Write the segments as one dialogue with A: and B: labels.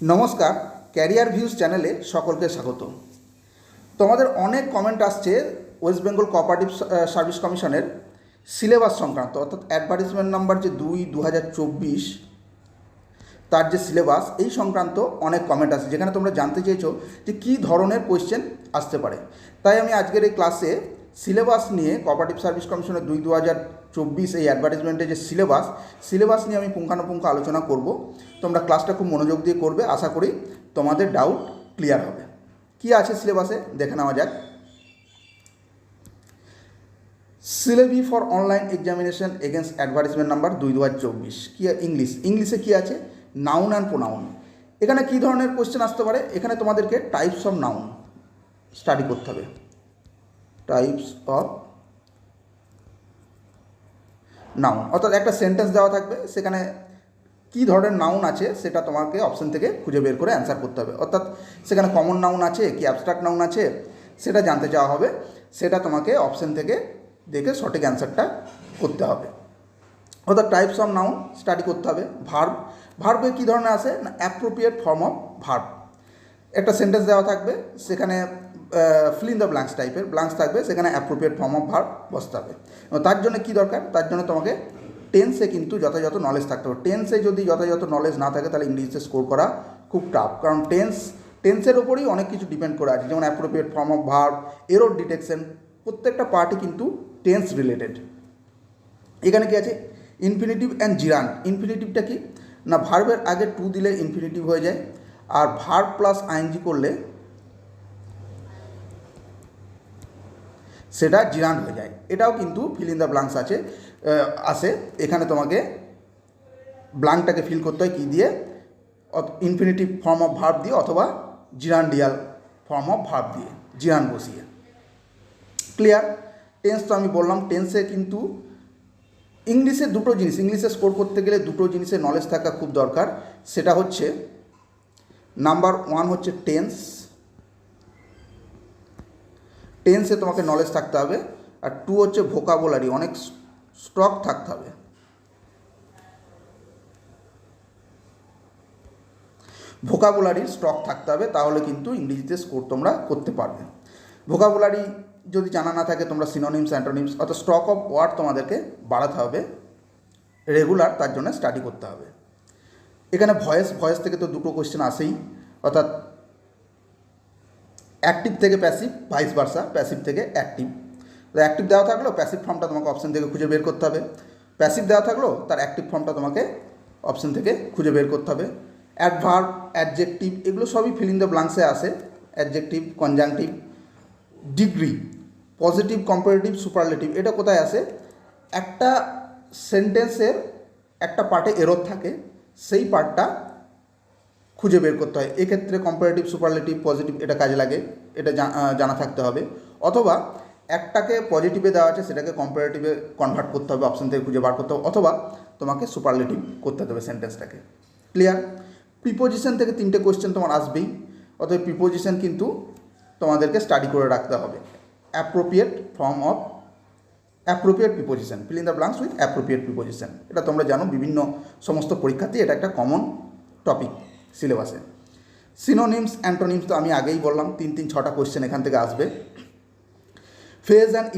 A: নমস্কার, career views চ্যানেলে সকলকে স্বাগত। তোমাদের অনেক কমেন্ট আসছে ওয়েস্ট বেঙ্গল কোঅপারেটিভ সার্ভিস কমিশনের সিলেবাস সংক্রান্ত, অর্থাৎ অ্যাডভার্টিসমেন্ট নাম্বার যে ২/২০২৪ তার যে সিলেবাস এই সংক্রান্ত অনেক কমেন্ট আসছে, যেখানে তোমরা জানতে চেয়েছো যে কী ধরনের কোয়েশ্চেন আসতে পারে। তাই আমি আজকের এই ক্লাসে সিলেবাস নিয়ে কোঅপারেটিভ সার্ভিস কমিশনের ২/২০২৪ এই অ্যাডভার্টিসমেন্টের যে সিলেবাস নিয়ে আমি পুঙ্খানুপুঙ্খ আলোচনা করব। তোমরা ক্লাসটা খুব মনোযোগ দিয়ে করবে, আশা করি তোমাদের ডাউট ক্লিয়ার হবে। কি আছে সিলেবাসে দেখে নেওয়া যাক। Syllabi for online examination against advertisement number ২/২০২৪। কি ইংলিশে কি আছে? Noun and pronoun. এখানে কী ধরনের কোয়েশ্চেন আসতে পারে? এখানে তোমাদেরকে টাইপস অফ নাউন স্টাডি করতে হবে। টাইপস অফ নাউন, অর্থাৎ একটা সেন্টেন্স দেওয়া থাকবে, সেখানে কী ধরনের নাউন আছে সেটা তোমাকে অপশন থেকে খুঁজে বের করে অ্যান্সার করতে হবে। অর্থাৎ সেখানে কমন নাউন আছে কি অ্যাবস্ট্রাক্ট নাউন আছে সেটা জানতে চাওয়া হবে, সেটা তোমাকে অপশন থেকে দেখে সঠিক অ্যান্সারটা করতে হবে। অর্থাৎ টাইপস অফ নাউন স্টাডি করতে হবে। ভার্বে কী ধরনের আসে না অ্যাপ্রোপ্রিয়েট ফর্ম অফ ভার্ব। একটা সেন্টেন্স দেওয়া থাকবে, সেখানে ফিল ইন দ্য ব্ল্যাঙ্কস টাইপের ব্ল্যাঙ্কস থাকবে, সেখানে অ্যাপ্রোপ্রিয়েট ফর্ম অফ ভার্ব বসতে হবে। এবং তার জন্য কী দরকার? তার জন্য তোমাকে টেন্সে কিন্তু যথাযথ নলেজ থাকতে হবে। টেন্সে যদি যথাযথ নলেজ না থাকে তাহলে ইংলিশে স্কোর করা খুব টাফ, কারণ টেন্সের ওপরেই অনেক কিছু ডিপেন্ড করে আছে, যেমন appropriate form of verb, error detection, প্রত্যেকটা পার্টই কিন্তু টেন্স রিলেটেড। এখানে কি আছে? Infinitive and জিরান্ড। ইনফিনিটিভটা কি না ভার্বের আগে টু দিলে ইনফিনিটিভ হয়ে যায়, আর ভার্ব প্লাস আইএনজি করলে সেটা জিরান্ড হয়ে যায়। এটাও কিন্তু ফিল ইন দ্য ব্ল্যাঙ্কস আসে। এখানে তোমাকে ব্ল্যাঙ্কটাকে ফিল করতে হয় কী দিয়ে? ইনফিনিটিভ ফর্ম অফ ভার্ব দিয়ে অথবা জিরান্ডিয়াল ফর্ম অফ ভার্ব দিয়ে জিরান্ড বসিয়ে। ক্লিয়ার? টেন্স তো আমি বললাম, টেন্সে কিন্তু ইংলিশে ইংলিশে স্কোর করতে গেলে দুটো জিনিসের নলেজ থাকা খুব দরকার। সেটা হচ্ছে নাম্বার 1 হচ্ছে টেন্সে তোমাকে নলেজ থাকতে হবে, আর 2 হচ্ছে ভোকাবুলারি, অনেক স্টক থাকতে হবে। ভোকাবুলারির স্টক থাকতে হবে, তাহলে কিন্তু ইংরেজিতে স্কোর তোমরা করতে পারবে। ভোকাবুলারি যদি জানা না থাকে, তোমরা সিনোনিমস অ্যান্টোনিমস অর্থাৎ স্টক অফ ওয়ার্ড তোমাদেরকে বাড়াতে হবে রেগুলার, তার জন্য স্টাডি করতে হবে। এখানে ভয়েস থেকে তো দুটো কোয়েশ্চেন আসেই, অর্থাৎ অ্যাক্টিভ থেকে প্যাসিভ, ভাইস ভার্সা, প্যাসিভ থেকে অ্যাক্টিভ। অ্যাক্টিভ দেওয়া থাকলো, প্যাসিভ ফর্মটা তোমাকে অপশন থেকে খুঁজে বের করতে হবে। প্যাসিভ দেওয়া থাকলো, তার অ্যাক্টিভ ফর্মটা তোমাকে অপশন থেকে খুঁজে বের করতে হবে। অ্যাডভার্ব, অ্যাডজেক্টিভ এগুলো সবই ফিল ইন দ্য ব্ল্যাঙ্কসে আসে। Adjective, conjunctive, degree, positive, comparative, superlative. এটা কোথায় আসে? একটা সেন্টেন্সের একটা পার্টে এরর থাকে, সেই পার্টটা খুঁজে বের করতে হয়। এক্ষেত্রে কম্পারেটিভ, সুপারলেটিভ, পজিটিভ এটা কাজে লাগে, এটা জানা থাকতে হবে। অথবা একটাকে পজিটিভে দেওয়া আছে, সেটাকে কম্পারেটিভে কনভার্ট করতে হবে, অপশন থেকে খুঁজে বার করতে হবে, অথবা তোমাকে সুপারলেটিভ করতে হবে সেন্টেন্সটাকে। ক্লিয়ার? প্রিপোজিশন থেকে 3টে কোয়েশ্চেন তোমার আসবেই, অতএব প্রিপোজিশন কিন্তু তোমাদেরকে স্টাডি করে রাখতে হবে। Appropriate form of appropriate preposition, fill in the blanks with appropriate preposition. এটা তোমরা জানো, বিভিন্ন সমস্ত পরীক্ষাতেই এটা একটা কমন টপিক সিলেবাসে। সিনোনিমস অ্যান্টোনিমস তো আমি আগেই বললাম, 6টা কোয়েশ্চেন এখান থেকে আসবে। ফ্রেজ অ্যান্ড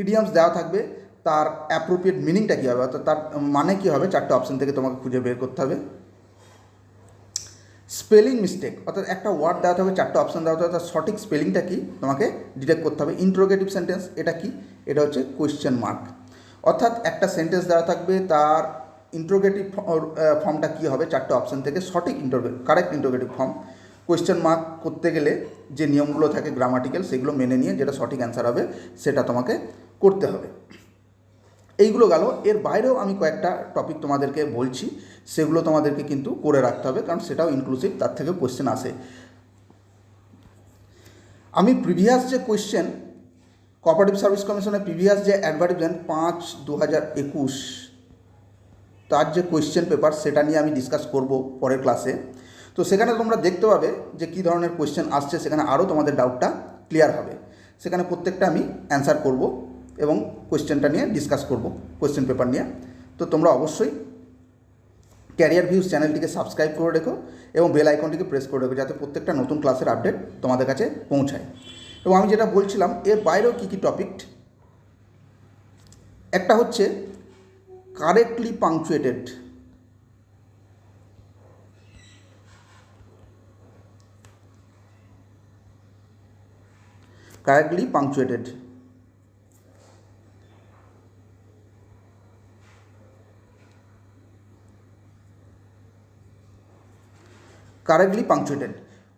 A: ইডিয়ামস দেওয়া থাকবে, তার অ্যাপ্রোপ্রিয়েট মিনিংটা কী হবে, অর্থাৎ তার মানে কী হবে, 4টে অপশন থেকে তোমাকে খুঁজে বের করতে হবে। স্পেলিং মিস্টেক, অর্থাৎ একটা ওয়ার্ড দেওয়া থাকবে, 4টে অপশন দেওয়া থাকবে, তার সঠিক স্পেলিংটা কী তোমাকে ডিটেক্ট করতে হবে। ইন্টারোগেটিভ সেন্টেন্স, এটা কি? এটা হচ্ছে কোয়েশ্চেন মার্ক, অর্থাৎ একটা সেন্টেন্স দেওয়া থাকবে, তার ইন্টারোগেটিভ ফর্মটা কী হবে, 4টে অপশন থেকে সঠিক correct interrogative form. Question mark করতে গেলে যে নিয়মগুলো থাকে গ্রামাটিক্যাল, সেগুলো মেনে নিয়ে যেটা সঠিক অ্যান্সার হবে সেটা তোমাকে করতে হবে। এইগুলো গেল, এর বাইরেও আমি কয়েকটা টপিক তোমাদেরকে বলছি, সেগুলো তোমাদেরকে কিন্তু করে রাখতে হবে, কারণ সেটাও ইনক্লুসিভ, তার থেকে কোয়েশ্চেন আসে। আমি প্রিভিয়াস যে কোয়েশ্চেন কোঅপারেটিভ সার্ভিস কমিশনের প্রিভিয়াস যে অ্যাডভার্টিসমেন্ট 5/2021 তার যে কোয়েশ্চেন পেপার, সেটা নিয়ে আমি ডিসকাস করব পরের ক্লাসে। তো সেখানে তোমরা দেখতে পাবে যে কী ধরনের কোয়েশ্চেন আসছে, সেখানে আরও তোমাদের ডাউটটা ক্লিয়ার হবে। সেখানে প্রত্যেকটা আমি অ্যান্সার করব এবং কোয়েশ্চেনটা নিয়ে ডিসকাস করব, কোয়েশ্চেন পেপার নিয়ে। তো তোমরা অবশ্যই ক্যারিয়ার ভিউজ চ্যানেলটিকে সাবস্ক্রাইব করে রেখো এবং বেল আইকনটিকে প্রেস করে রেখো, যাতে প্রত্যেকটা নতুন ক্লাসের আপডেট তোমাদের কাছে পৌঁছায়। এবং আমি যেটা বলছিলাম, এর বাইরেও কী কী টপিক, একটা হচ্ছে কারেক্টলি পাংচুয়েটেড। কারেক্টলি পাংচুয়েটেড কারেক্টলি পাংচুয়েটেড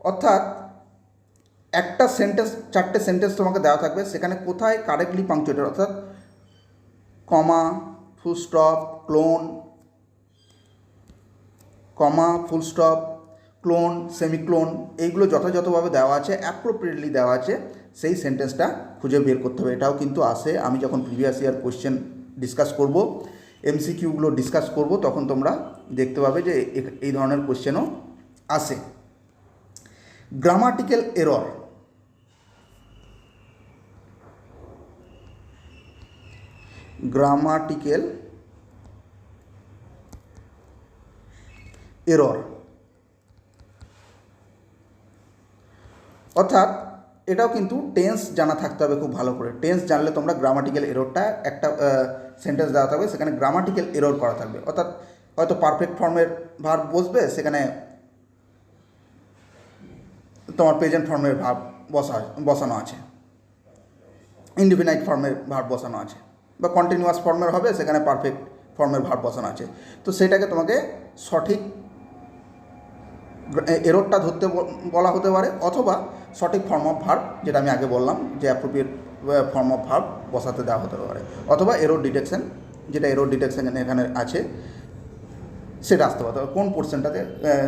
A: অর্থাৎ একটা সেন্টেন্স, 4টে সেন্টেন্স তোমাকে দেওয়া থাকবে, সেখানে কোথায় কারেক্টলি পাংচুয়েটেড অর্থাৎ কমা, ফুল স্টপ, ক্লোন, কমা, ফুল স্টপ, ক্লোন, সেমিক্লোন, এইগুলো যথাযথভাবে দেওয়া আছে, অ্যাপ্রোপ্রিয়েটলি দেওয়া আছে, সেই সেন্টেন্সটা খুঁজে বের করতে হবে। এটাও কিন্তু আসে, আমি যখন প্রিভিয়াস ইয়ার কোয়েশ্চেন ডিসকাস করব, এমসিকিউগুলো ডিসকাস করব, তখন তোমরা দেখতে পাবে যে এই ধরনের কোয়েশ্চেনও আসে। গ্রামাটিক্যাল এরর, গ্রামাটিক্যাল এরর অর্থাৎ এটাও কিন্তু টেন্স জানা থাকতে হবে খুব ভালো করে। টেন্স জানলে তোমরা গ্রামাটিক্যাল এররটা, একটা সেন্টেন্স দেওয়া থাকবে, সেখানে গ্রামাটিক্যাল এরর করা থাকবে, অর্থাৎ হয়তো পারফেক্ট ফর্মের ভার্ব বসবে, সেখানে তোমার প্রেজেন্ট ফর্মের ভার্ব বসানো আছে, ইনডিফিনাইট ফর্মের ভার্ব বসানো আছে, বা কন্টিনিউয়াস ফর্মের হবে, সেখানে পারফেক্ট ফর্মের ভার্ব বসানো আছে। তো সেটাকে তোমাকে সঠিক এররটা ধরতে বলা হতে পারে, অথবা সঠিক ফর্ম অফ ভার্ব, যেটা আমি আগে বললাম যে অ্যাপ্রোপ্রিয়েট ফর্ম অফ ভার্ব বসাতে দেওয়া হতে পারে, অথবা এরর ডিটেকশন, যেটা এরর ডিটেকশন এখানে আছে সেটা আসতে পারে। কোন পোর্শনটাতে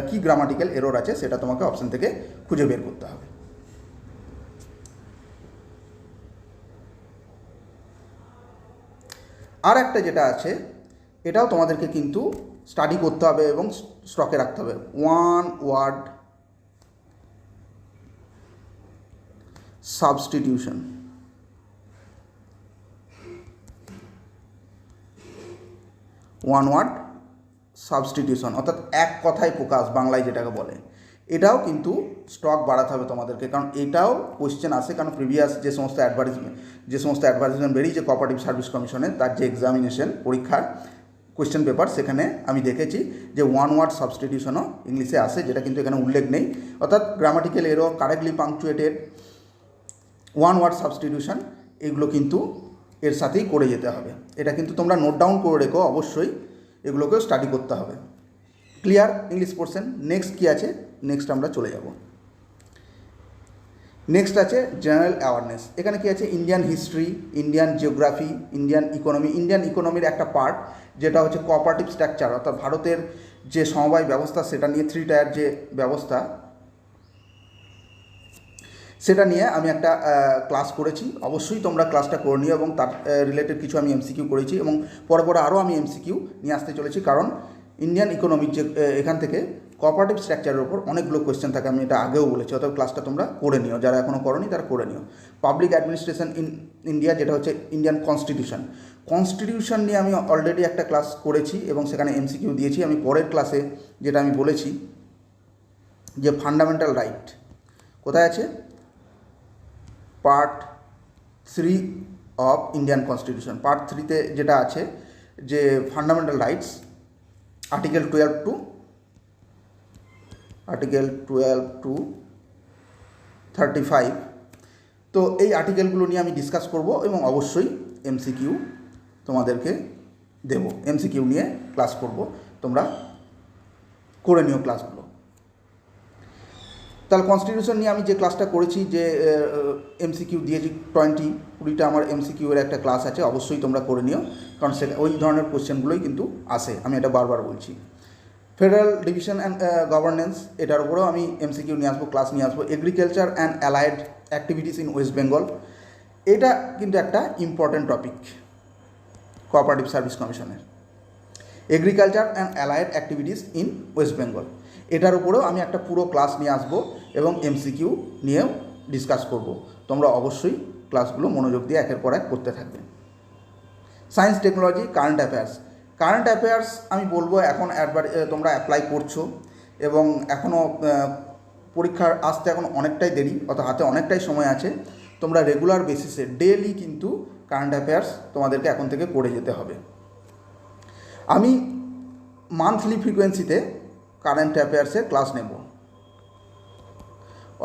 A: কী গ্রামাটিক্যাল এরর আছে সেটা তোমাকে অপশন থেকে খুঁজে বের করতে হবে। আর একটা যেটা আছে, এটাও তোমাদেরকে কিন্তু স্টাডি করতে হবে এবং স্টকে রাখতে হবে, one word substitution. One word substitution অর্থাৎ এক কথায় প্রকাশ, বাংলায় যেটাকে বলে, এটাও কিন্তু স্টক বাড়াতে হবে তোমাদেরকে, কারণ এটাও কোয়েশ্চেন আসে। কারণ প্রিভিয়াস যে সমস্ত অ্যাডভার্টিজমেন্ট বেরিয়েছে কোঅপারেটিভ সার্ভিস কমিশনের, তার যে এক্সামিনেশন পরীক্ষার কোয়েশ্চেন পেপার, সেখানে আমি দেখেছি যে ওয়ান ওয়ার্ড সাবস্টিটিউশনও ইংলিশে আসে, যেটা কিন্তু এখানে উল্লেখ নেই। অর্থাৎ grammatical error, correctly punctuated, one word substitution, এগুলো কিন্তু এর সাথেই করে যেতে হবে। এটা কিন্তু তোমরা নোট ডাউন করে রেখো, অবশ্যই এগুলোকেও স্টাডি করতে হবে। Clear English portion. নেক্সট কী আছে, নেক্সট আমরা চলে যাব। নেক্সট আছে জেনারেল অ্যাওয়ারনেস। এখানে কী আছে, Indian history, Indian geography, Indian economy. Indian ইকোনমির একটা পার্ট যেটা হচ্ছে কোঅপারেটিভ স্ট্রাকচার, অর্থাৎ ভারতের যে সমবায় ব্যবস্থা, সেটা নিয়ে 3 টায়ার যে ব্যবস্থা, সেটা নিয়ে আমি একটা ক্লাস করেছি। অবশ্যই তোমরা ক্লাসটা করে নিও, এবং তার রিলেটেড কিছু আমি এমসিকিউ করেছি, এবং পরে আরও আমি এমসিকিউ নিয়ে আসতে চলেছি। কারণ ইন্ডিয়ান ইকোনমির যে এখান থেকে কোঅপারেটিভ স্ট্রাকচারের উপর অনেকগুলো কোয়েশ্চেন থাকে, আমি এটা আগেও বলেছি। অর্থাৎ ক্লাসটা তোমরা করে নিও, যারা এখনও করোনি তারা করে নিও। পাবলিক অ্যাডমিনিস্ট্রেশন ইন ইন্ডিয়া, যেটা হচ্ছে ইন্ডিয়ান কনস্টিটিউশন নিয়ে আমি অলরেডি একটা ক্লাস করেছি, এবং সেখানে এমসিকিউ দিয়েছি। আমি পরের ক্লাসে যেটা আমি বলেছি যে ফান্ডামেন্টাল রাইট কোথায় আছে, part 3 of Indian constitution, part 3তে যেটা আছে যে ফান্ডামেন্টাল রাইটস, আর্টিকেল 12 টু 35। তো এই আর্টিকেলগুলো নিয়ে আমি ডিসকাস করব, এবং অবশ্যই এমসিকিউ তোমাদেরকে দেব, এমসিকিউ নিয়ে ক্লাস করব, তোমরা করে নিও ক্লাসগুলো। তাহলে কনস্টিটিউশন নিয়ে আমি যে ক্লাসটা করেছি, যে এমসিকিউ দিয়েছি 20-20টা আমার এমসিকিউ এর একটা ক্লাস আছে, অবশ্যই তোমরা করে নিও, কারণ সে ওই ধরনের কোশ্চেনগুলোই কিন্তু আসে, আমি এটা বারবার বলছি। ফেডারেল ডিভিশন অ্যান্ড গভর্নেন্স, এটার উপরেও আমি এমসিকিউ নিয়ে আসবো, ক্লাস নিয়ে আসবো। Agriculture and allied activities in West Bengal, এটা কিন্তু একটা ইম্পর্ট্যান্ট টপিক কোঅপারেটিভ সার্ভিস কমিশনের। Agriculture and allied activities in West Bengal, এটার উপরেও আমি একটা পুরো ক্লাস নিয়ে আসবো, এবং এমসিকিউ নিয়েও ডিসকাস করব। তোমরা অবশ্যই ক্লাসগুলো মনোযোগ দিয়ে একের পর এক করতে থাকবে। Science technology current affairs, current affairs আমি বলবো এখন তোমরা অ্যাপ্লাই করছো এবং এখনও পরীক্ষার আসতে এখন অনেকটাই দেরি, অর্থাৎ হাতে অনেকটাই সময় আছে। তোমরা রেগুলার বেসিসে ডেইলি কিন্তু কারেন্ট অ্যাফেয়ার্স তোমাদেরকে এখন থেকে করে যেতে হবে। আমি মান্থলি ফ্রিকোয়েন্সিতে কারেন্ট অ্যাফেয়ার্সের ক্লাস নেব,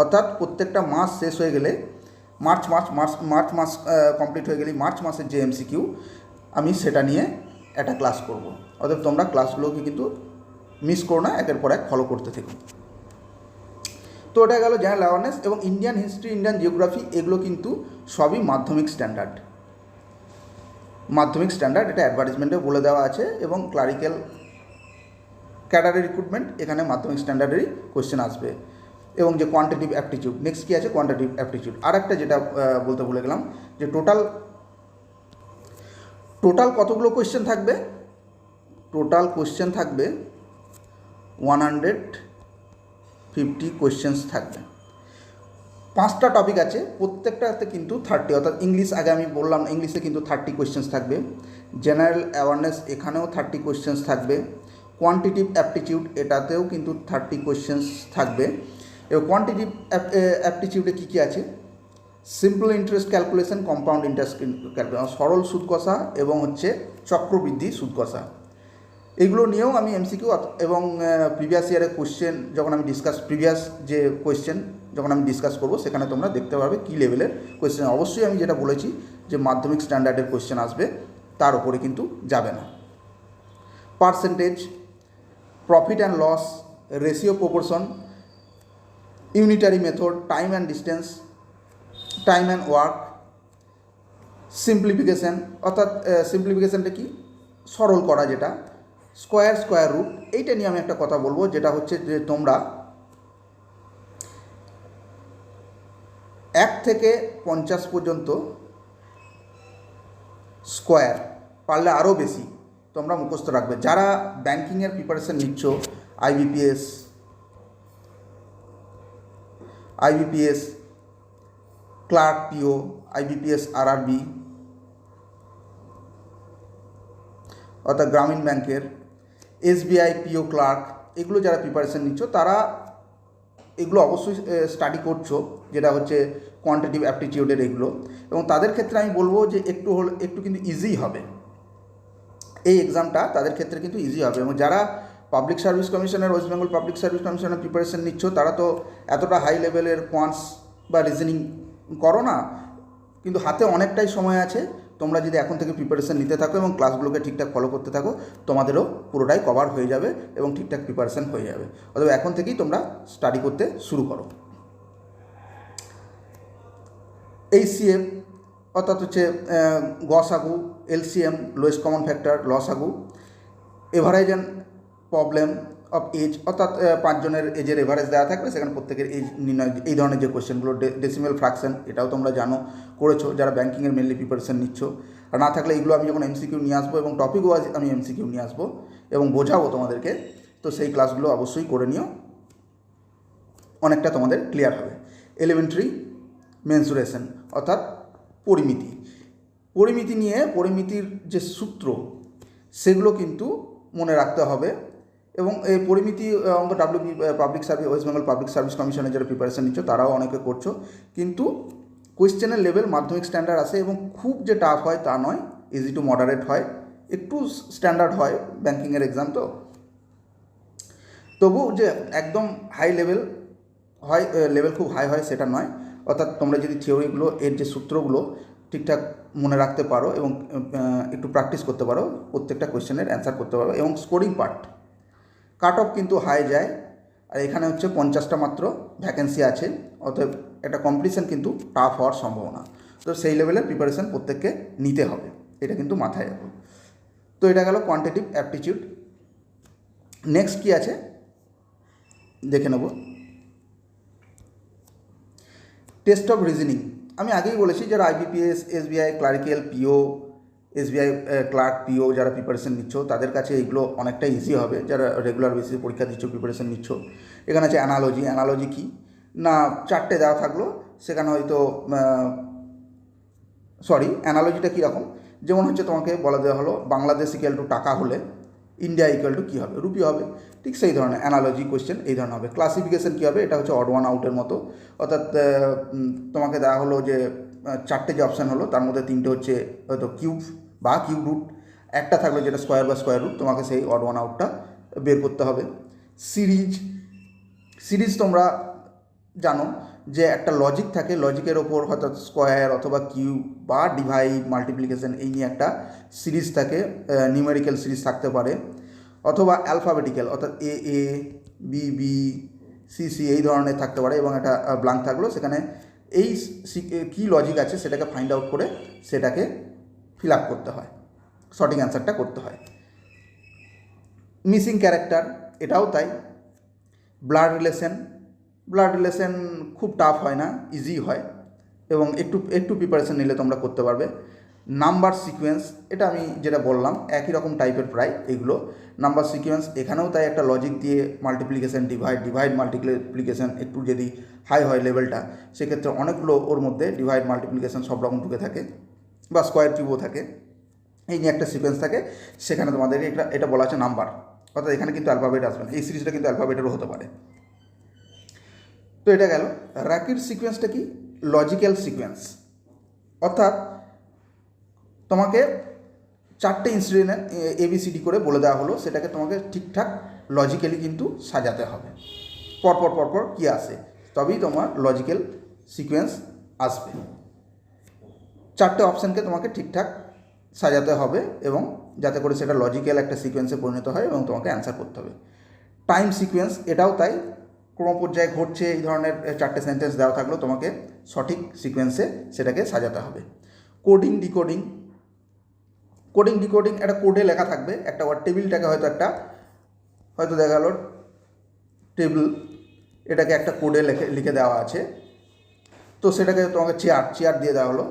A: অর্থাৎ প্রত্যেকটা মাস শেষ হয়ে গেলে মার্চ মাস কমপ্লিট হয়ে গেলে মার্চ মাসের যে এমসিকিউ আমি সেটা নিয়ে একটা ক্লাস করব। অর্থাৎ তোমরা ক্লাসগুলোকে কিন্তু মিস করো না, একের পর এক ফলো করতে থেকো। তো ওটা গেল জেনারেল অ্যাওয়ারনেস। এবং ইন্ডিয়ান হিস্ট্রি, ইন্ডিয়ান জিওগ্রাফি এগুলো কিন্তু সবই মাধ্যমিক স্ট্যান্ডার্ড, এটা অ্যাডভার্টাইজমেন্টে বলে দেওয়া আছে। এবং ক্লারিক্যাল ক্যাডারের রিক্রুটমেন্ট, এখানে মাধ্যমিক স্ট্যান্ডার্ডেরই কোয়েশ্চেন আসবে। এবং যে কোয়ান্টিটিভ অ্যাপটিটিউড, নেক্সট কী আছে কোয়ান্টিটিভ অ্যাপটিটিউড। আর একটা যেটা বলতে ভুলে গেলাম, যে টোটাল কতগুলো কোয়েশ্চেন থাকবে, টোটাল কোয়েশ্চেন থাকবে 150 কোয়েশ্চেন্স থাকবে। 5টা টপিক আছে, প্রত্যেকটাতে কিন্তু 30, অর্থাৎ ইংলিশ আগে আমি বললাম ইংলিশে কিন্তু 30 কোয়েশ্চেন্স থাকবে। জেনারেল অ্যাওয়ারনেস এখানেও 30 কোয়েশ্চেন্স থাকবে। কোয়ান্টিটিভ অ্যাপটিটিউড এটাতেও কিন্তু 30 কোয়েশ্চেন্স থাকবে। এবং কোয়ান্টিটিভ অ্যাপটিটিউডে কী কী আছে, simple interest calculation, compound interest calculation, সরল সুদ কষা এবং হচ্ছে চক্রবৃদ্ধি সুদ কষা, এগুলো নিয়েও আমি এমসিকিউ এবং প্রিভিয়াস ইয়ারের কোয়েশ্চেন যখন আমি প্রিভিয়াস যে কোয়েশ্চেন যখন আমি ডিসকাস করবো সেখানে তোমরা দেখতে পারবে কী লেভেলের কোয়েশ্চেন। অবশ্যই আমি যেটা বলেছি যে মাধ্যমিক স্ট্যান্ডার্ডের কোয়েশ্চেন আসবে, তার উপরে কিন্তু যাবে না। Percentage, profit and loss, ratio proportion, unitary method, time and distance, time and work, simplification, অর্থাৎ সিম্পলিফিকেশানটা কি, সরল করা যেটা, স্কোয়ার রুট, এইটা নিয়ে আমি একটা কথা বলবো, যেটা হচ্ছে যে তোমরা 1 থেকে 50 পর্যন্ত স্কোয়ার, পারলে আরও বেশি তোমরা মুখস্থ রাখবে। যারা ব্যাঙ্কিংয়ের প্রিপারেশান নিচ্ছ, আইবিপিএস, ক্লার্ক পিও, আইবিপিএস আরআরবি, অর্থাৎ গ্রামীণ ব্যাংকের, এসবিআই পিও ক্লার্ক, এগুলো যারা প্রিপারেশান নিচ্ছ তারা এগুলো অবশ্যই স্টাডি করছো, যেটা হচ্ছে কোয়ান্টিটিভ অ্যাপটিটিউডের এগুলো। এবং তাদের ক্ষেত্রে আমি বলবো যে একটু কিন্তু ইজি হবে এই এক্সামটা, তাদের ক্ষেত্রে কিন্তু ইজি হবে। এবং যারা পাবলিক সার্ভিস কমিশনের, ওয়েস্ট বেঙ্গল পাবলিক সার্ভিস কমিশনের প্রিপারেশান নিচ্ছ, তারা তো এতটা হাই লেভেলের কোয়ান্টস বা রিজনিং করো না, কিন্তু হাতে অনেকটাই সময় আছে। তোমরা যদি এখন থেকে প্রিপারেশান নিতে থাকো এবং ক্লাসগুলোকে ঠিকঠাক ফলো করতে থাকো, তোমাদেরও পুরোটাই কভার হয়ে যাবে এবং ঠিকঠাক প্রিপারেশান হয়ে যাবে। অথবা এখন থেকেই তোমরা স্টাডি করতে শুরু করো। এইচসিএফ, অর্থাৎ হচ্ছে গসাগু, এলসিএম, লোয়েস্ট কমন ফ্যাক্টর, লসাগু, average and problem of age, অর্থাৎ 5 জনের এজের এভারেজ দেওয়া থাকবে, সেখানে প্রত্যেকের এজ নির্ণয়, এই ধরনের যে কোয়েশ্চেনগুলো, ডেসিমেল ফ্র্যাকশন, এটাও তোমরা জানো, করেছো যারা ব্যাঙ্কিংয়ের মেনলি প্রিপারেশান নিচ্ছ। আর না থাকলে এগুলো আমি যখন এমসিকিউ নিয়ে আসবো এবং টপিক ওয়াইজ আমি এমসিকিউ নিয়ে আসবো এবং বোঝাবো তোমাদেরকে, তো সেই ক্লাসগুলো অবশ্যই করে নিও, অনেকটা তোমাদের ক্লিয়ার হবে। এলিমেন্টারি মেনসুরেশন, অর্থাৎ পরিমিতি নিয়ে পরিমিতির যে সূত্র সেগুলো কিন্তু মনে রাখতে হবে। এবং এই পরিমিতি অঙ্ক public service, West Bengal public service কমিশনের যারা প্রিপারেশান নিচ্ছ তারাও অনেকে করছো, কিন্তু কোয়েশ্চেনের লেভেল মাধ্যমিক স্ট্যান্ডার্ড আসে এবং খুব যে টাফ হয় তা নয়, ইজি টু মডারেট হয়, একটু স্ট্যান্ডার্ড হয় ব্যাঙ্কিংয়ের এক্সাম, তো তবু যে একদম হাই লেভেল হয়, লেভেল খুব হাই হয় সেটা নয়। অর্থাৎ তোমরা যদি থিওরিগুলো, এর যে সূত্রগুলো ঠিকঠাক মনে রাখতে পারো এবং একটু প্র্যাকটিস করতে পারো, প্রত্যেকটা কোয়েশ্চেনের অ্যান্সার করতে পারো। এবং স্কোরিং পার্ট, কাট অফ কিন্তু হাই যায়, আর এখানে হচ্ছে 50টা মাত্র ভ্যাকেন্সি আছে, অতএব একটা কম্পিটিশান কিন্তু টাফ হওয়ার সম্ভাবনা। তো সেই লেভেলের প্রিপারেশান প্রত্যেককে নিতে হবে, এটা কিন্তু মাথায় রাখো। তো এটা গেল কোয়ান্টিটিভ অ্যাপটিটিউড। নেক্সট কী আছে দেখে নেব, টেস্ট অফ রিজনিং। আমি আগেই বলেছি যারা আইবিপিএস, এসবিআই ক্লারিক্যাল পিও, এসবিআই ক্লার্ক পিও যারা প্রিপারেশান নিচ্ছ তাদের কাছে এইগুলো অনেকটা ইজি হবে, যারা রেগুলার বেসিসে পরীক্ষা দিচ্ছ, প্রিপারেশান নিচ্ছ। এখানে আছে অ্যানালজি কি না, 4টে দেওয়া থাকলো, সেখানে হয়তো অ্যানালজিটা কীরকম, যেমন হচ্ছে তোমাকে বলা দেওয়া হলো বাংলাদেশ ইকুয়াল টু টাকা হলে ইন্ডিয়া ইকুয়াল টু কী হবে, রুপি হবে। ঠিক সেই ধরনের অ্যানালজি কোয়েশ্চেন এই ধরনের হবে। ক্লাসিফিকেশন কী হবে, এটা হচ্ছে অড ওয়ান আউটের মতো, অর্থাৎ তোমাকে দেওয়া হলো যে 4টে যে অপশান হলো তার মধ্যে 3টে হচ্ছে হয়তো কিউব বা কিউব রুট, একটা থাকলো যেটা স্কোয়ার বা স্কোয়ার রুট, তোমাকে সেই অড ওয়ান আউটটা বের করতে হবে। সিরিজ তোমরা জানো যে একটা লজিক থাকে, লজিকের ওপর হয়তো স্কোয়ার অথবা কিউব বা ডিভাইড মাল্টিপ্লিকেশন এই নিয়ে একটা সিরিজ থাকে, নিউমেরিক্যাল সিরিজ থাকতে পারে, অথবা অ্যালফাবেটিক্যাল অর্থাৎ এ A B B C C এই ধরনের থাকতে পারে, এবং একটা ব্ল্যাঙ্ক থাকলো, সেখানে এই কী লজিক আছে সেটাকে ফাইন্ড আউট করে সেটাকে ফিল আপ করতে হয়, সঠিক অ্যান্সারটা করতে হয়। মিসিং ক্যারেক্টার এটাও তাই। ব্লাড রিলেশন খুব টাফ হয় না, ইজি হয়, এবং একটু প্রিপারেশন নিলে তোমরা করতে পারবে। নাম্বার সিকোয়েন্স, এটা আমি যেটা বললাম একই রকম টাইপের প্রায় এগুলো। নাম্বার সিকোয়েন্স এখানেও তাই একটা লজিক দিয়ে মাল্টিপ্লিকেশন ডিভাইড মাল্টিপ্লিকেশন একটু যদি হাই হয় লেভেলটা, সেক্ষেত্রে অনেকগুলো ওর মধ্যে ডিভাইড মাল্টিপ্লিকেশন সব রকম ঢুকে থাকে, বা স্কোয়ার কিউবও থাকে, এই নিয়ে একটা সিকোয়েন্স থাকে, সেখানে তোমাদের এটা বলা আছে নাম্বার, অর্থাৎ এখানে কিন্তু অ্যালফাবেট আসবে না, এই সিরিজটা কিন্তু অ্যালফাবেটেরও হতে পারে। তো এটা গেল। র্যাপিড সিকোয়েন্সটা কি, লজিক্যাল সিকোয়েন্স, অর্থাৎ তোমাকে 4টে ইনস্ট্রুমেন্ট ABCD করে বলে দেওয়া হলো, সেটাকে তোমাকে ঠিকঠাক লজিক্যালি কিন্তু সাজাতে হবে, পরপর কী আসে, তবেই তোমার লজিক্যাল সিকোয়েন্স আসবে। 4টে অপশানকে তোমাকে ঠিকঠাক সাজাতে হবে, এবং যাতে করে সেটা লজিক্যাল একটা সিকোয়েন্সে পরিণত হয় এবং তোমাকে অ্যান্সার করতে হবে। টাইম সিকোয়েন্স এটাও তাই, ক্রমপর্যায়ে ঘটছে এই ধরনের 4টে সেন্টেন্স দেওয়া থাকলেও তোমাকে সঠিক সিকোয়েন্সে সেটাকে সাজাতে হবে। কোডিং ডিকোডিং একটা কোডে লেখা থাকবে, একটা ওয়ার্ড টেবিলটাকে হয়তো দেখা গেল টেবিল, এটাকে একটা কোডে লিখে দেওয়া আছে, তো সেটাকে তোমাকে চেয়ার দিয়ে দেওয়া হলো,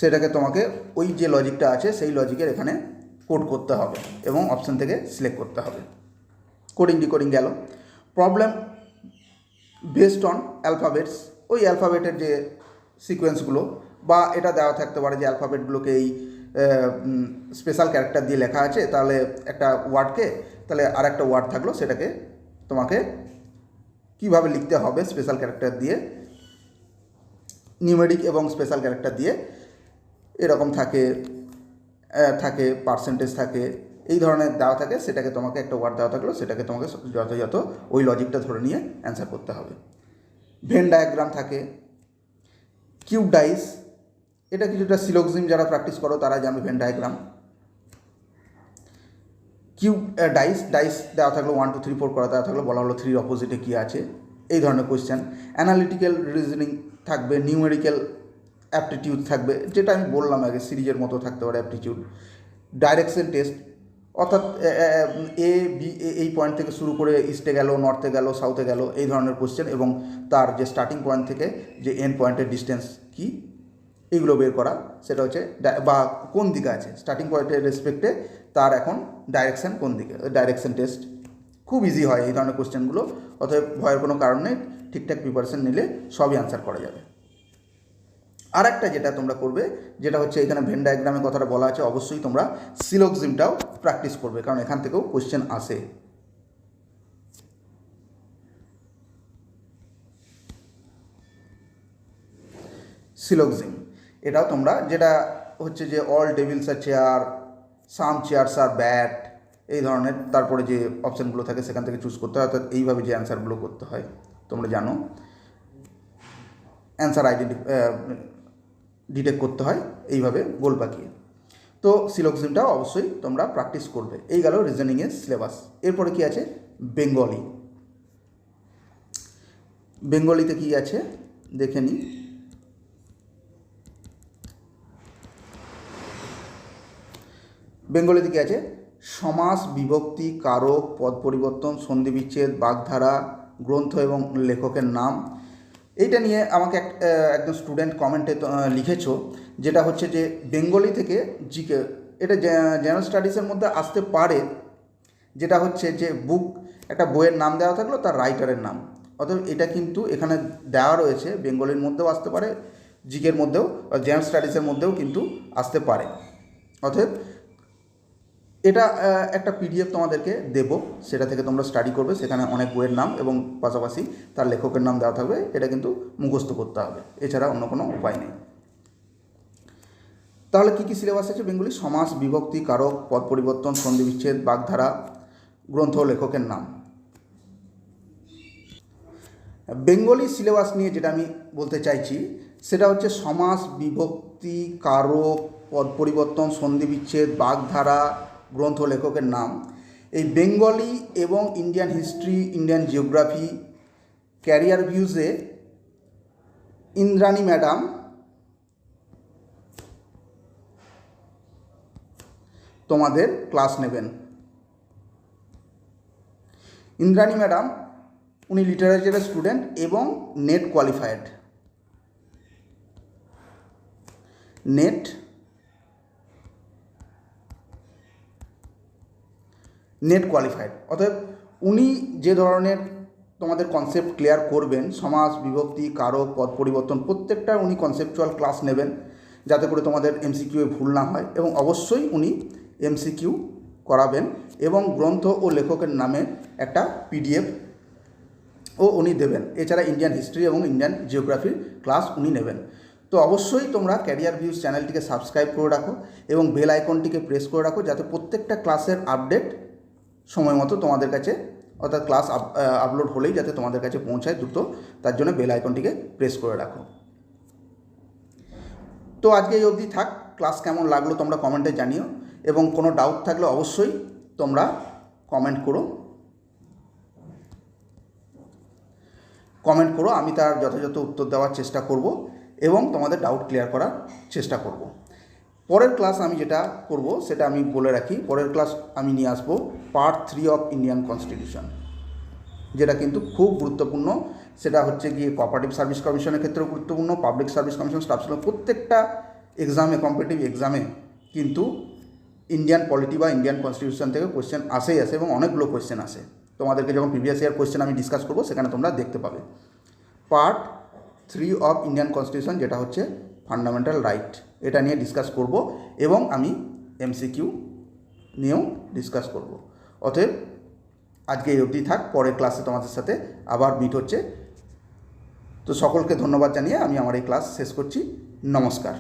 A: সেটাকে তোমাকে ওই যে লজিকটা আছে সেই লজিকের এখানে কোড করতে হবে এবং অপশান থেকে সিলেক্ট করতে হবে। কোডিং ডিকোডিং গেল। প্রবলেম বেসড অন অ্যালফাবেটস, ওই অ্যালফাবেটের যে সিকোয়েন্সগুলো, বা এটা দেওয়া থাকতে পারে যে অ্যালফাবেটগুলোকে এই স্পেশাল ক্যারেক্টার দিয়ে লেখা আছে, তাহলে একটা ওয়ার্ডকে, তাহলে আর একটা ওয়ার্ড থাকলো, সেটাকে তোমাকে কিভাবে লিখতে হবে স্পেশাল ক্যারেক্টার দিয়ে, নিউমেরিক এবং স্পেশাল ক্যারেক্টার দিয়ে এরকম থাকে পার্সেন্টেজ থাকে, এই ধরনের দেওয়া থাকে, সেটাকে তোমাকে একটা ওয়ার্ড দেওয়া থাকলো, সেটাকে তোমাকে যথাযথ ওই লজিকটা ধরে নিয়ে অ্যান্সার করতে হবে। ভেন ডায়াগ্রাম থাকে। কিউব ডাইস, এটা কিছুটা সিলোজিজম যারা প্র্যাকটিস করো তারা জানবে ভেন ডায়াগ্রাম। কিউব ডাইস দেওয়া থাকলো 1 2 3 4 করা দেওয়া থাকলো, বলা হলো 3 অপোজিটে কী আছে, এই ধরনের কোয়েশ্চেন। অ্যানালিটিক্যাল রিজনিং থাকবে, নিউমেরিক্যাল অ্যাপটিটিউড থাকবে, যেটা আমি বললাম আগে সিরিজের মতো থাকতে পারে অ্যাপটিটিউড। ডাইরেকশন টেস্ট, অর্থাৎ এ বি এই পয়েন্ট থেকে শুরু করে ইস্টে গেল, নর্থে গেল, সাউথে গেল, এই ধরনের কোয়েশ্চেন, এবং তার যে স্টার্টিং পয়েন্ট থেকে যে এন্ড পয়েন্টের ডিস্টেন্স কী, এইগুলো বের করা, সেটা হচ্ছে বা কোন দিকে আছে স্টার্টিং পয়েন্টের রেসপেক্টে তার এখন ডাইরেকশান কোন দিকে, ডাইরেকশন টেস্ট খুব ইজি হয় এই ধরনের কোয়েশ্চেনগুলো, অতএব ভয়ের কোনো কারণ নেই, ঠিকঠাক প্রিপারেশন নিলে সবই অ্যান্সার করা যাবে। আর একটা যেটা তোমরা করবে, যেটা হচ্ছে এখানে ভেন ডায়াগ্রামের কথাটা বলা আছে, অবশ্যই তোমরা সিলোজিজমটাও প্র্যাকটিস করবে, কারণ এখান থেকেও কোয়েশ্চেন আসে। সিলোজিজম এটাও তোমরা, যেটা হচ্ছে যে অল টেবিলস আর চেয়ার, সাম চেয়ারস আর ব্যাট, এই ধরনের, তারপরে যে অপশানগুলো থাকে সেখান থেকে চুজ করতে হয়, অর্থাৎ এইভাবে যে অ্যান্সারগুলো করতে হয় তোমরা জানো, অ্যান্সার ডিটেক্ট করতে হয় এইভাবে গোল পাকিয়ে। তো সিলোজিজমটাও অবশ্যই তোমরা প্র্যাকটিস করবে। এই গেল রিজনিংয়ের সিলেবাস। এরপরে কি আছে, বেঙ্গলিতে কি আছে দেখে নিই। বেঙ্গলিতে কি আছে, সমাস, বিভক্তি, কারক, পদ পরিবর্তন, সন্ধি বিচ্ছেদ, বাগধারা, গ্রন্থ এবং লেখকের নাম। এইটা নিয়ে আমাকে একজন স্টুডেন্ট কমেন্টে লিখেছো, যেটা হচ্ছে যে বেঙ্গলি থেকে জিকে, এটা জেনারেল স্টাডিজের মধ্যে আসতে পারে, যেটা হচ্ছে যে একটা বইয়ের নাম দেওয়া থাকলো, তার রাইটারের নাম, অর্থাৎ এটা কিন্তু এখানে দেওয়া রয়েছে, বেঙ্গলির মধ্যেও আসতে পারে, জিকের মধ্যেও বা জেনারেল স্টাডিজের মধ্যেও কিন্তু আসতে পারে। অতএব এটা একটা পিডিএফ তোমাদেরকে দেব, সেটা থেকে তোমরা স্টাডি করবে। সেখানে অনেক বইয়ের নাম এবং পাশাপাশি তার লেখকের নাম দেওয়া থাকবে। এটা কিন্তু মুখস্থ করতে হবে, এছাড়া অন্য কোনো উপায় নেই। তাহলে কী কী সিলেবাস আছে বেঙ্গলি? সমাস, বিভক্তি, কারক, পদ পরিবর্তন, সন্ধি বিচ্ছেদ, বাগধারা, গ্রন্থ ও লেখকের নাম। বেঙ্গলি সিলেবাস নিয়ে যেটা আমি বলতে চাইছি সেটা হচ্ছে সমাস, বিভক্তি, কারক, পদ পরিবর্তন, সন্ধি বিচ্ছেদ, বাগধারা, গ্রন্থ লেখকের নাম। এই বেঙ্গলি এবং Indian history, Indian geography, career ভিউজে ইন্দ্রাণী ম্যাডাম তোমাদের ক্লাস নেবেন। ইন্দ্রাণী ম্যাডাম উনি লিটারেচারের স্টুডেন্ট এবং নেট কোয়ালিফাইড। NET qualified. অতএব উনি যে ধরনের তোমাদের কনসেপ্ট ক্লিয়ার করবেন, সমাস, বিভক্তি, কারক, পদ পরিবর্তন, প্রত্যেকটা উনি কনসেপচুয়াল ক্লাস নেবেন যাতে করে তোমাদের এমসিকিউ ভুল না হয়। এবং অবশ্যই উনি এমসিকিউ করাবেন এবং গ্রন্থ ও লেখকের নামে একটা পিডিএফ ও উনি দেবেন। এছাড়া ইন্ডিয়ান হিস্ট্রি এবং ইন্ডিয়ান জিওগ্রাফির ক্লাস উনি নেবেন। তো অবশ্যই তোমরা ক্যারিয়ার ভিউজ চ্যানেলটিকে সাবস্ক্রাইব করে রাখো এবং বেল আইকনটিকে প্রেস করে রাখো যাতে প্রত্যেকটা ক্লাসের আপডেট সময় মতো তোমাদের কাছে, অর্থাৎ ক্লাস আপলোড হলেই যাতে তোমাদের কাছে পৌঁছায় দ্রুত, তার জন্য বেল আইকনটিকে প্রেস করে রাখো। তো আজকে এই অবধি থাক। ক্লাস কেমন লাগলো তোমরা কমেন্টে জানিও এবং কোনো ডাউট থাকলে অবশ্যই তোমরা কমেন্ট করো, আমি তার যথাযথ উত্তর দেওয়ার চেষ্টা করব এবং তোমাদের ডাউট ক্লিয়ার করার চেষ্টা করব। পরের ক্লাস আমি যেটা করব সেটা আমি বলে রাখি, পরের ক্লাস আমি নিয়ে আসবো পার্ট 3 অফ ইন্ডিয়ান কনস্টিটিউশন, যেটা কিন্তু খুব গুরুত্বপূর্ণ। সেটা হচ্ছে গিয়ে কোঅপারেটিভ সার্ভিস কমিশনের ক্ষেত্রেও গুরুত্বপূর্ণ, public service commission, staff selection, প্রত্যেকটা এক্সামে, কম্পিটিটিভ এক্সামে কিন্তু ইন্ডিয়ান পলিটি বা ইন্ডিয়ান কনস্টিটিউশন থেকে কোয়েশ্চেন আসে এবং অনেকগুলো কোয়েশ্চেন আসে। তোমাদেরকে যখন প্রিভিয়াস ইয়ার কোয়েশ্চেন আমি ডিসকাস করবো সেখানে তোমরা দেখতে পাবে। পার্ট 3 অফ ইন্ডিয়ান কনস্টিটিউশন, যেটা হচ্ছে ফান্ডামেন্টাল রাইট, এটা নিয়ে ডিসকাস করব এবং আমি এমসিকিউ নিয়েও ডিসকাস করব। অতএব আজকে এই অবধি থাক, পরের ক্লাসে তোমাদের সাথে আবার মিট হচ্ছে। তো সকলকে ধন্যবাদ জানিয়ে আমি আমার এই ক্লাস শেষ করছি। নমস্কার।